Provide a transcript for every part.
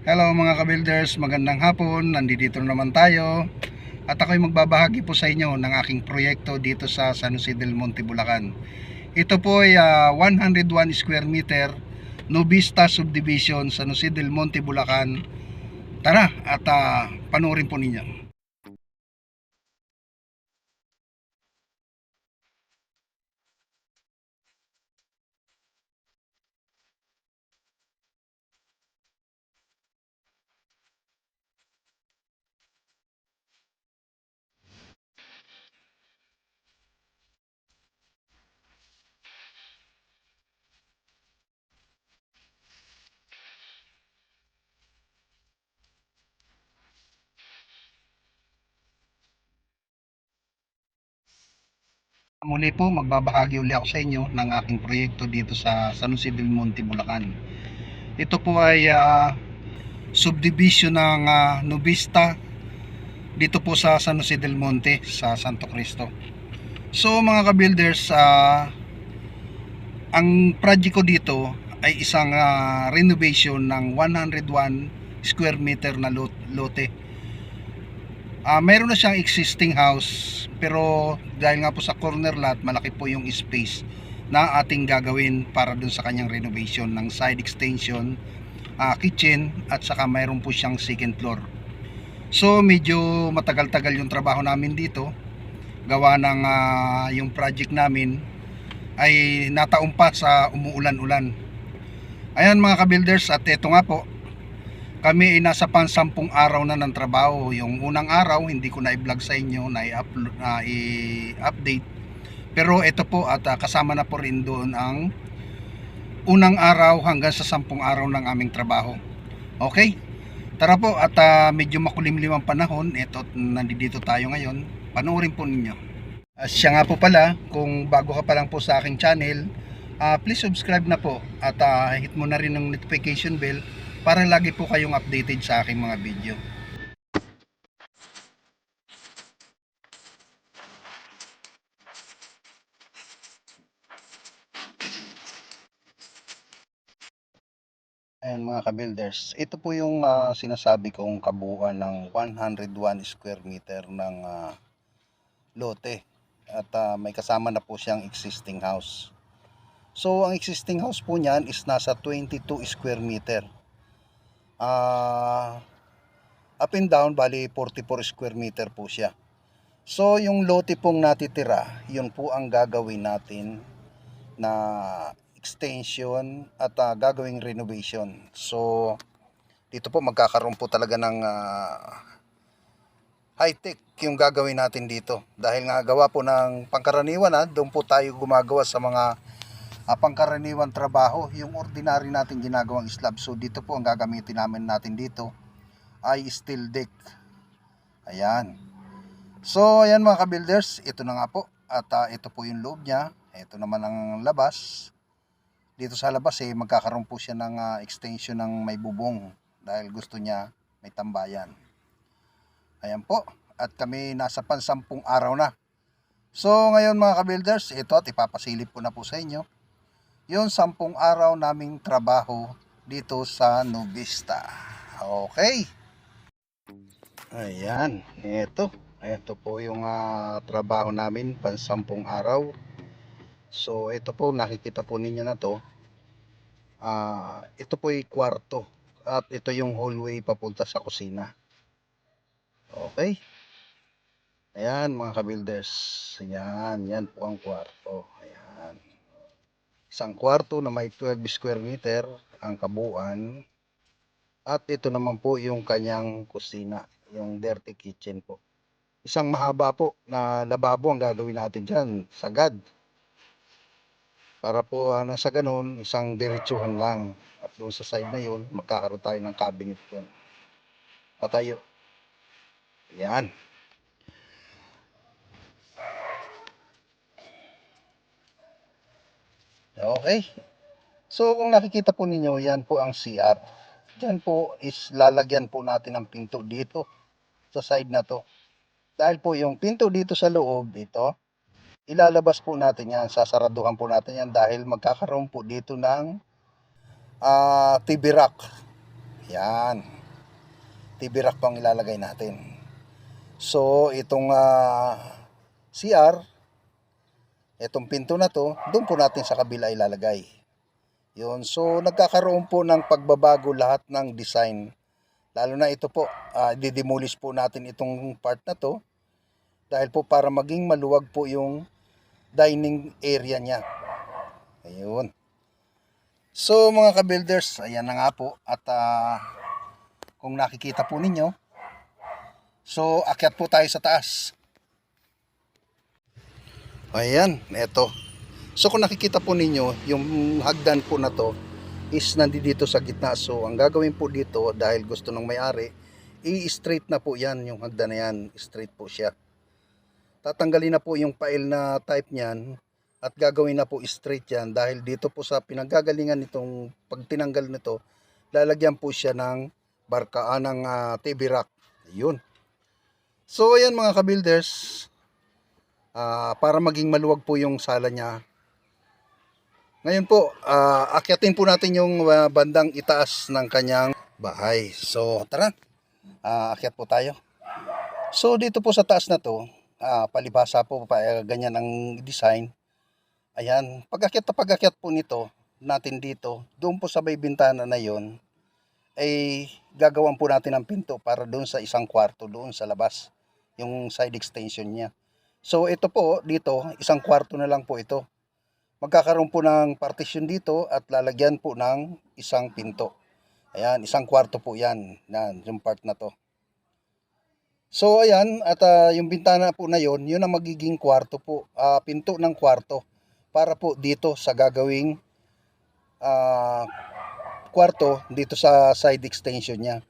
Hello mga ka-builders, magandang hapon. Nandito naman tayo at ako'y magbabahagi po sa inyo ng aking proyekto dito sa San Jose del Monte, Bulacan. Ito po ay 101 square meter Nubista Subdivision, San Jose del Monte, Bulacan. Tara at panoorin po ninyo. Muli po, magbabahagi uli ako sa inyo ng aking proyekto dito sa San Jose del Monte, Bulacan. Ito po ay subdivision ng Nubista dito po sa San Jose del Monte sa Santo Cristo. So mga ka-builders, ang project ko dito ay isang renovation ng 101 square meter na lote. Meron na siyang existing house, pero dahil nga po sa corner lot, malaki po yung space na ating gagawin para dun sa kanyang renovation ng side extension, kitchen, at saka mayroon po siyang second floor. So medyo matagal-tagal yung trabaho namin dito, gawa ng yung project namin ay nataon pa sa umuulan-ulan. Ayan mga ka-builders, at eto nga po, kami ay nasa pansampung araw na ng trabaho. Yung unang araw hindi ko na i-vlog sa inyo, na i-update, pero ito po, at kasama na po rin doon ang unang araw hanggang sa 10 araw ng aming trabaho. Okay, tara po, at medyo makulimlim ang panahon. Ito, nandito tayo ngayon, panoorin po ninyo. Siya nga po pala, kung bago ka pa lang po sa aking channel, please subscribe na po at hit mo na rin ng notification bell para lagi po kayong updated sa aking mga video. Ayan mga ka-builders, ito po yung sinasabi kong kabuuan ng 101 square meter ng lote, at may kasama na po siyang existing house. So ang existing house po niyan is nasa 22 square meter. Up and down, bali 44 square meter po siya. So yung lote pong natitira, yun po ang gagawin natin na extension at gagawing renovation. So dito po magkakaroon po talaga ng high-tech yung gagawin natin dito. Dahil nga gawa po ng pangkaraniwan, doon po tayo gumagawa sa mga pangkaraniwan trabaho. Yung ordinary natin ginagawang slab. So dito po ang gagamitin natin dito ay steel deck. Ayan. So ayan mga ka-builders, ito na nga po. At ito po yung loob niya. Ito naman ang labas. Dito sa labas magkakaroon po siya ng extension ng may bubong, dahil gusto niya may tambayan. Ayan po. At kami nasa pansampung araw na. So ngayon mga ka-builders, ito, at ipapasilip ko na po sa inyo yung 10 araw naming trabaho dito sa Nubista. Okay. Ayan, ito po yung trabaho namin pansampung araw. So ito po, nakikita po ninyo na to. Ito po ay kwarto, at ito yung hallway papunta sa kusina. Okay. Ayan mga ka-builders, yan po ang kwarto. Ayan, isang kwarto na may 12 square meter ang kabuuan. At ito naman po yung kanyang kusina, yung dirty kitchen po. Isang mahaba po na lababo ang gagawin natin dyan, sagad. Para po nasa ganun, isang diretsuhan lang. At doon sa side na yun, magkakaroon tayo ng cabinet po. Patayo. Yan. Okay. So kung nakikita po ninyo, yan po ang CR. Diyan po is lalagyan po natin ng pinto dito sa side na to. Dahil po yung pinto dito sa loob, dito, ilalabas po natin yan, sasaraduhan po natin yan, dahil magkakaroon po dito ng TV rack. Yan. TV rack pang ilalagay natin. So, itong CR, itong pinto na to, doon po natin sa kabila ilalagay. Yun. So, nagkakaroon po ng pagbabago lahat ng design. Lalo na ito po, didemolish po natin itong part na to. Dahil po para maging maluwag po yung dining area niya. Ayun. So, mga ka-builders, ayan na nga po. At kung nakikita po ninyo, so, akyat po tayo sa taas. Ayan, eto. So, kung nakikita po ninyo, yung hagdan po na to is nandito sa gitna. So, ang gagawin po dito, dahil gusto ng may-ari, i-straight na po yan, yung hagdan na yan. Straight po siya. Tatanggalin na po yung pail na type niyan at gagawin na po straight yan. Dahil dito po sa pinanggagalingan nitong pagtinanggal nito, lalagyan po siya ng barkaan ng TV rack. Ayun. So, ayan mga ka-builders, para maging maluwag po yung sala niya. Ngayon po, akyatin po natin yung bandang itaas ng kanyang bahay. So, tara, akyat po tayo. So, dito po sa taas na to, palibasa po, ganyan ang design. Ayan, pag-akyat po nito, natin dito, doon po sa may bintana na yon ay gagawan po natin ng pinto para doon sa isang kwarto, doon sa labas, yung side extension niya. So, ito po, dito, isang kwarto na lang po ito. Magkakaroon po ng partition dito at lalagyan po ng isang pinto. Ayan, isang kwarto po yan. Yan, yung part na to. So, ayan, at yung bintana po na yon, yun ang magiging kwarto po. Pinto ng kwarto para po dito sa gagawing kwarto dito sa side extension niya.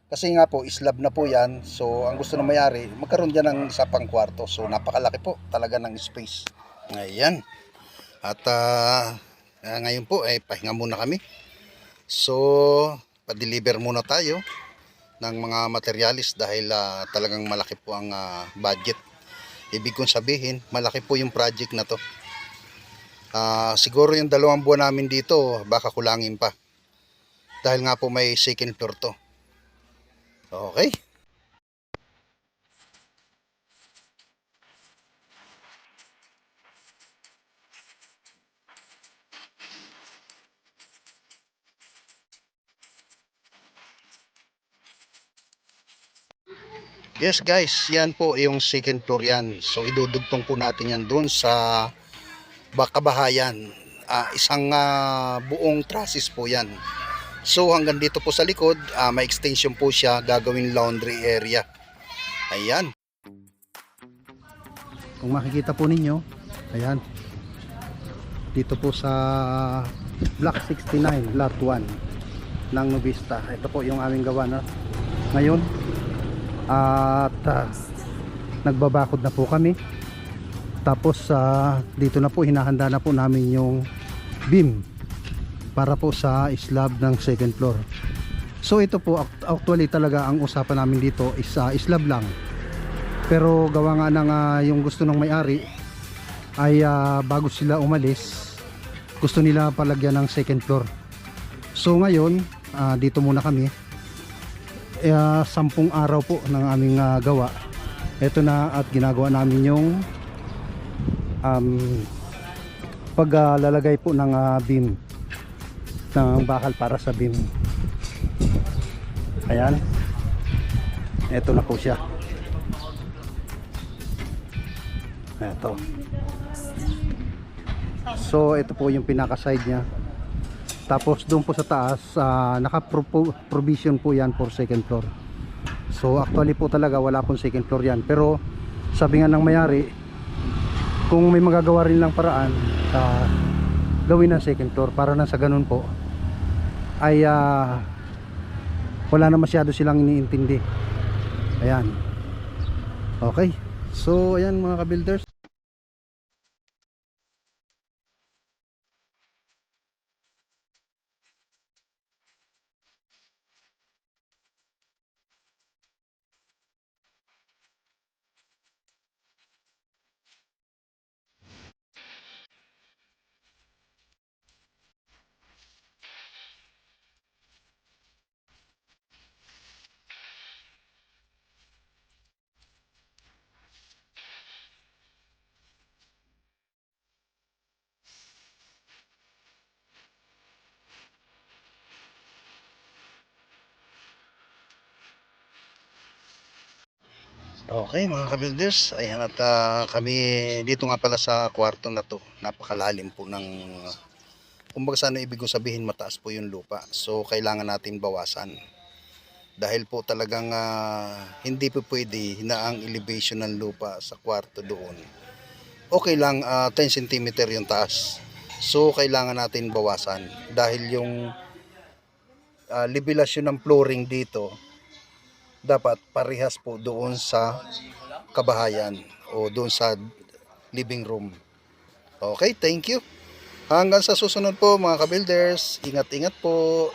Kasi nga po, slab na po yan. So, ang gusto ng may-ari, magkaroon dyan ng isa pang kwarto. So, napakalaki po talaga ng space. Ayan. At ngayon po ay pahinga muna kami. So, pa-deliver muna tayo ng mga materialis dahil talagang malaki po ang budget. Ibig kong sabihin, malaki po yung project na to. Siguro yung 2 buwan namin dito, baka kulangin pa. Dahil nga po may second floor to. Okay. Yes guys, yan po yung second floor yan. So idudugtong po natin yan doon sa bakabahayan. Isang buong trusses po yan. So hanggang dito po sa likod, may extension po siya, gagawing laundry area. Ayan. Kung makikita po ninyo, ayan. Dito po sa Block 69, Lot 1 ng Nuvista. Ito po yung aming gawa na ngayon. At nagbabakod na po kami. Tapos dito na po hinahanda na po namin yung beam para po sa slab ng second floor. So ito po actually talaga ang usapan namin dito is slab lang. Pero gawa nga ng yung gusto ng may-ari ay bago sila umalis, gusto nila palagyan ng second floor. So ngayon dito muna kami. 10 araw po ng aming gawa. Ito na at ginagawa namin yung paglalagay po ng beam, ng bakal para sa beam. Ayan, ito na po siya. Ito. So ito po yung pinaka side nya. Tapos doon po sa taas, naka-provision po yan for second floor. So actually po talaga wala pong second floor yan. Pero sabi nga ng may-ari, kung may magagawa rin lang paraan, gawin ng second floor para na sa ganun po ay wala na masyado silang iniintindi. Ayan. Okay. So ayan mga ka-builders. Okay mga ka-builders, ayan at kami dito nga pala sa kwarto na to, napakalalim po ng, kumbaga sana ibig ko sabihin mataas po yung lupa. So kailangan natin bawasan. Dahil po talagang hindi po pwede na ang elevation ng lupa sa kwarto doon. Okay lang 10 cm yung taas. So kailangan natin bawasan dahil yung levelasyon ng flooring dito dapat parehas po doon sa kabahayan o doon sa living room. Okay, thank you. Hanggang sa susunod po mga ka-builders. Ingat-ingat po.